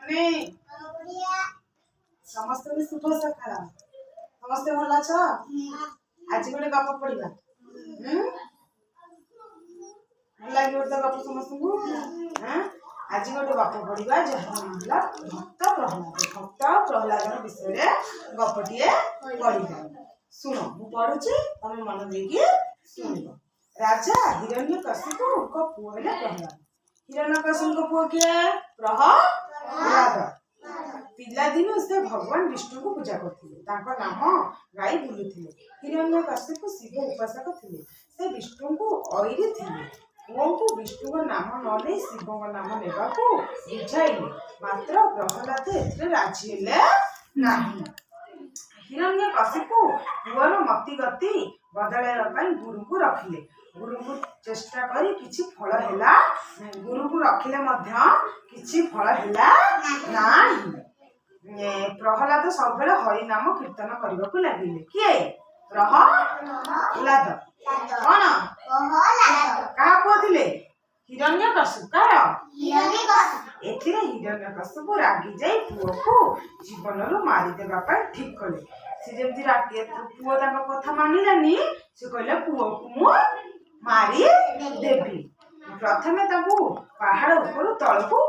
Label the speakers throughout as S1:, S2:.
S1: ମାନେ ସମସ୍ତେ शुभ सकाळ ସମସ୍ତେ ଭଲ ଅଛ। ଆଜି ଗୋଟେ ଗପ ପଢିବା। ଭଲ ଲାଗିବ ତ ଗପ ସମସ୍ତଙ୍କୁ। ଆଜି ଗୋଟେ ଗପ ପଢିବା ଯାହା ହେଲା ଭକ୍ତ ପ୍ରହ୍ଲାଦର ବିଷୟରେ ଗପଟିଏ ପଢିବା। ଶୁଣ ମୁଁ ପଢୁଛି ତମେ ମନ ଦେଇକି ଶୁଣିବ। ରାଜା ହିରଣ୍ୟକଶିପୁଙ୍କ ପୁଅ ହେଲେ ପ୍ରହ୍ଲାଦ। ହିରଣ୍ୟକଶିପୁଙ୍କ ପୁଅ କିଏ? ପ୍ରହ୍ଲାଦ। ପିଲାଦିନୁ ସେ ଭଗବାନ ବିଷ୍ଣୁଙ୍କୁ ପୂଜା କରୁଥିଲେ। ତାଙ୍କ ନାମ ଗାଇ ବୁଲୁଥିଲେ। ହିରଣ୍ୟକଶିପୁ ଶିବ ଉପାସକ ଥିଲେ। ସେ ବିଷ୍ଣୁଙ୍କୁ ଐରୀ ଥିଲେ। ପୁଅଙ୍କୁ ବିଷ୍ଣୁଙ୍କ ନାମ ନ ନେଇ ଶିବଙ୍କ ନାମ ନେବାକୁ ବୁଝାଇଲେ, ମାତ୍ର ପ୍ରହ୍ଲାଦ ଏଥିରେ ରାଜି ହେଲେ ନାହିଁ। ହିରଣ୍ୟକଶିପୁ ପୁଅର ମତି ଗତି ବଦଳାଇବା ପାଇଁ ଗୁରୁଙ୍କୁ ରଖିଲେ। ଗୁରୁଙ୍କୁ ଚେଷ୍ଟା କରି କିଛି ଫଳ ହେଲା। ଗୁରୁଙ୍କୁ ରଖିଲେ ମଧ୍ୟ କିଛି ଫଳ ହେଲା ନାହିଁ। ପ୍ରହ୍ଲାଦ ସବୁବେଳେ ହରି ନାମ କୀର୍ତ୍ତନ କରିବାକୁ ଲାଗିଲେ। କିଏ? ପ୍ରହ୍ଲାଦ। କଣ କାହା ପୁଅ ଥିଲେ? ହିରଣ୍ୟକଶିପୁ। କାହାର? ଏଥିରେ ହିରଣ୍ୟକଶିପୁ ରାଗି ଯାଇ ପୁଅକୁ ଜୀବନରୁ ମାରିଦେବା ପାଇଁ ଠିକ କଲେ। ସେ ଯେମିତି ପୁଅ ତାଙ୍କ କଥା ମାନିଲାନି, ସେ କହିଲେ ପୁଅକୁ ମୁଁ ମାରି ଦେବି। ପ୍ରଥମେ ତାକୁ ପାହାଡ ଉପରୁ ତଳକୁ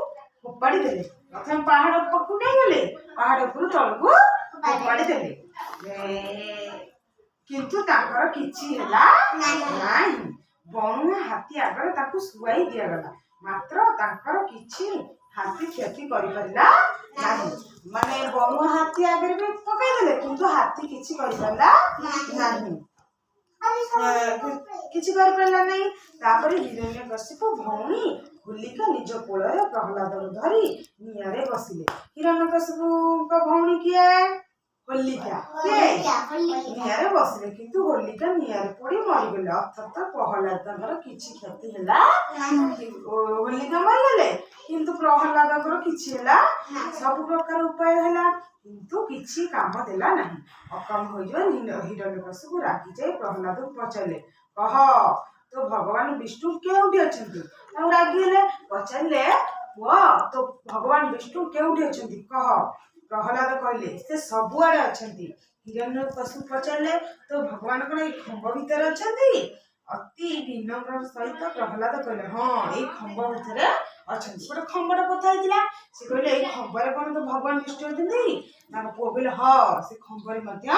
S1: ଫୋପାଡ଼ି ଦେଲେ। ପ୍ରଥମେ ପାହାଡ ଉପରକୁ ନେଇଗଲେ, ପାହାଡ ଉପରୁ ତଳକୁ ଫୋପାଡ଼ି ଦେଲେ। କିନ୍ତୁ ତାଙ୍କର କିଛି ହେଲା ନାହିଁ। ବଣୁଆ ହାତୀ ଆଗରେ ତାକୁ ଶୁଆଇ ଦିଆଗଲା, ମାତ୍ର ତାଙ୍କର କିଛି ହାତୀ କ୍ଷତି କରିପାରିଲା ନାହିଁ। ମାନେ ବଣୁଆ ହାତୀ ଆଗରେ ବି ପକେଇଦେଲେ, କିନ୍ତୁ ହାତୀ କିଛି କରିପାରିଲା ନାହିଁ। କିଛି କରିପାରିଲା ନାହିଁ। ତାପରେ ହିରଣ୍ୟକଶିପୁ ଭଉଣୀ ହୋଲିକା ନିଜ କୋଳରେ ପ୍ରହ୍ଲାଦକୁ ଧରି ନିଆଁରେ ବସିଲେ। ହିରଣ୍ୟକଶିପୁଙ୍କ ଭଉଣୀ କିଏ? ହୋଲିକା। ନିଆଁରେ ବସିଲେ, କିନ୍ତୁ ହୋଲିକା ନିଆଁରେ ପୋଡି ମରିଗଲେ। ଅର୍ଥାତ ପ୍ରହ୍ଲାଦଙ୍କର କିଛି କ୍ଷତି ହେଲା। ହୋଲିକା ମରିଗଲେ, କିନ୍ତୁ ପ୍ରହ୍ଲାଦଙ୍କର କିଛି ହେଲା। ସବୁ ପ୍ରକାର ଉପାୟ ହେଲା, କିନ୍ତୁ କିଛି କାମ ଦେଲା ନାହିଁ। ଅକାମ ହୋଇଯିବ। ହିରଣ୍ୟକଶିପୁ ରାଗି ଯାଇ ପ୍ରହ୍ଲାଦକୁ ପଚାରିଲେ, କହ ତୋ ଭଗବାନ ବିଷ୍ଣୁ କେଉଁଠି ଅଛନ୍ତି? ତାଙ୍କୁ ରାଗିଲେ, ପଚାରିଲେ ପୁଅ ତୋ ଭଗବାନ ବିଷ୍ଣୁ କେଉଁଠି ଅଛନ୍ତି କହ। ପ୍ରହ୍ଲାଦ କହିଲେ, ସେ ସବୁଆଡେ ଅଛନ୍ତି। ହିରଣ୍ୟକଶିପୁ ପଚାରିଲେ, ତୋ ଭଗବାନ କଣ ଏଇ ଖମ୍ବ ଭିତରେ ଅଛନ୍ତି? ଅତି ବିନମ୍ର ସହିତ ପ୍ରହ୍ଲାଦ କହିଲେ, ହଁ ଏଇ ଖମ୍ବ ଭିତରେ ଅଛନ୍ତି। ଗୋଟେ ଖମ୍ବଟା ପୋତା ହେଇଥିଲା। ସେ କହିଲେ, ଏଇ ଖମ୍ବରେ କଣ ତୋ ଭଗବାନ ବିଷ୍ଣୁ ଅଛନ୍ତି? ତାଙ୍କ ପୁଅ କହିଲେ, ହଁ ସେ ଖମ୍ବରେ ମଧ୍ୟ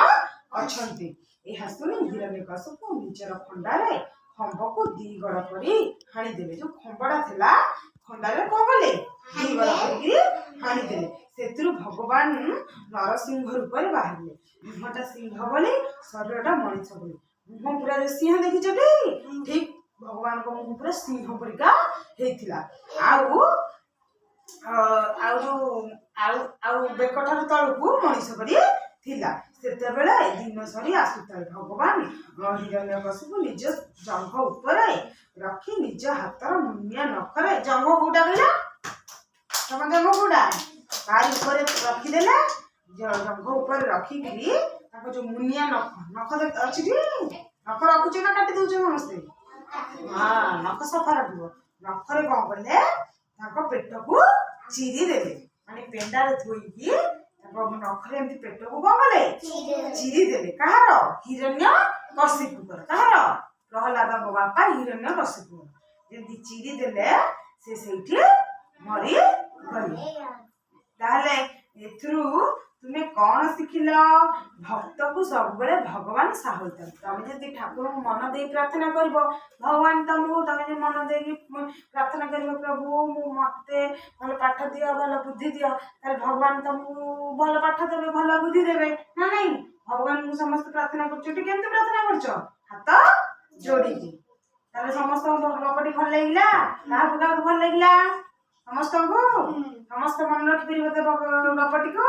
S1: ଅଛନ୍ତି। ଏହା ଶୁଣି ହିରଣ୍ୟକଶିପୁ ନିଜର ଖଣ୍ଡାରେ ଖମ୍ବକୁ ଦି ଗଡ଼ କରି ହାଣିଦେଲେ। ଯୋଉ ଖମ୍ବଟା ଥିଲା, ଖଣ୍ଡାରେ କଣ କଲେ? ଦି ଗଡ଼ କରିକି ହାଣିଦେଲେ। ସେଥିରୁ ଭଗବାନ ନରସିଂହ ରୂପରେ ବାହାରିଲେ। ମୁହଁଟା ସିଂହ ଭଳି, ଶରୀରଟା ମଣିଷ ଭଳି। ମୁହଁ ପୁରା ସିଂହ ଦେଖିଛଟି? ଠିକ ଭଗବାନଙ୍କ ମୁହଁ ପୁରା ସିଂହ ପରିକା ହେଇଥିଲା। ଆଉ ବେକଠାରୁ ତଳକୁ ମଣିଷ ପରି ଥିଲା। ସେତେବେଳେ ଦିନ ସରି ଆସୁଥାଏ। ଭଗବାନ ହିରଣ୍ୟକଶିପୁ ନିଜ ଜଙ୍ଘ ଉପରେ ରଖି ନିଜ ହାତର ମୁନିଆ ନଖରେ, ଜଙ୍ଘ କୋଉଟା କହିଲ? ତମ ଜଙ୍ଘ କୋଉଟା? ତାରି ଉପରେ ରଖିଦେଲେ। ଜଙ୍ଘ ଉପରେ ରଖିକିରି ତାଙ୍କ ଯୋଉ ମୁନିଆ ନଖ ଅଛି କି? ନଖ ରଖୁଛ ନା କାଟି ଦଉଛ ସମସ୍ତେ? ନଖ ସଫା ରଖିବ। ନଖରେ କଣ କଲେ? ତାଙ୍କ ପେଟକୁ ଚିରି ଦେଲେ। ମାନେ ପେଣ୍ଡାରେ ଥୋଇକି ତାଙ୍କ ନଖରେ ଏମିତି ପେଟକୁ କଣ କଲେ? ଚିରି ଦେଲେ। କାହାର? ହିରଣ୍ୟକଶିପୁଙ୍କର। କାହାର? ପ୍ରହ୍ଲାଦଙ୍କ ବାପା ହିରଣ୍ୟକଶିପୁ। ଯେମିତି ଚିରି ଦେଲେ, ସେ ସେଇଠି ମରିଗଲେ। ତାହେଲେ ଏଥିରୁ ତୁମେ କଣ ଶିଖିଲ? ଭକ୍ତକୁ ସବୁବେଳେ ଭଗବାନ ସାହାଯ୍ୟ। ତମେ ଯଦି ଠାକୁରଙ୍କୁ ମନ ଦେଇ ପ୍ରାର୍ଥନା କରିବ, ଭଗବାନ ତମକୁ, ତମେ ଯଦି ମନ ଦେଇକି ପ୍ରାର୍ଥନା କରିବ, ପ୍ରଭୁ ମତେ ଭଲ ପାଠ ଦିଅ, ଭଲ ବୁଦ୍ଧି ଦିଅ, ତାହେଲେ ଭଗବାନ ତମକୁ ଭଲ ପାଠ ଦେବେ, ଭଲ ବୁଦ୍ଧି ଦେବେ ନା ନାଇଁ? ଭଗବାନଙ୍କୁ ସମସ୍ତେ ପ୍ରାର୍ଥନା କରୁଛ। କେମିତି ପ୍ରାର୍ଥନା କରୁଛ? ହାତ ଯୋଡିକି। ତାହେଲେ ସମସ୍ତଙ୍କୁ ଗପଟି ଭଲ ଲାଗିଲା? କାହାକୁ କାହାକୁ ଭଲ ଲାଗିଲା? ସମସ୍ତଙ୍କୁ? ସମସ୍ତେ ମନେ ରଖିପାରିବ ତ ଗପଟିକୁ?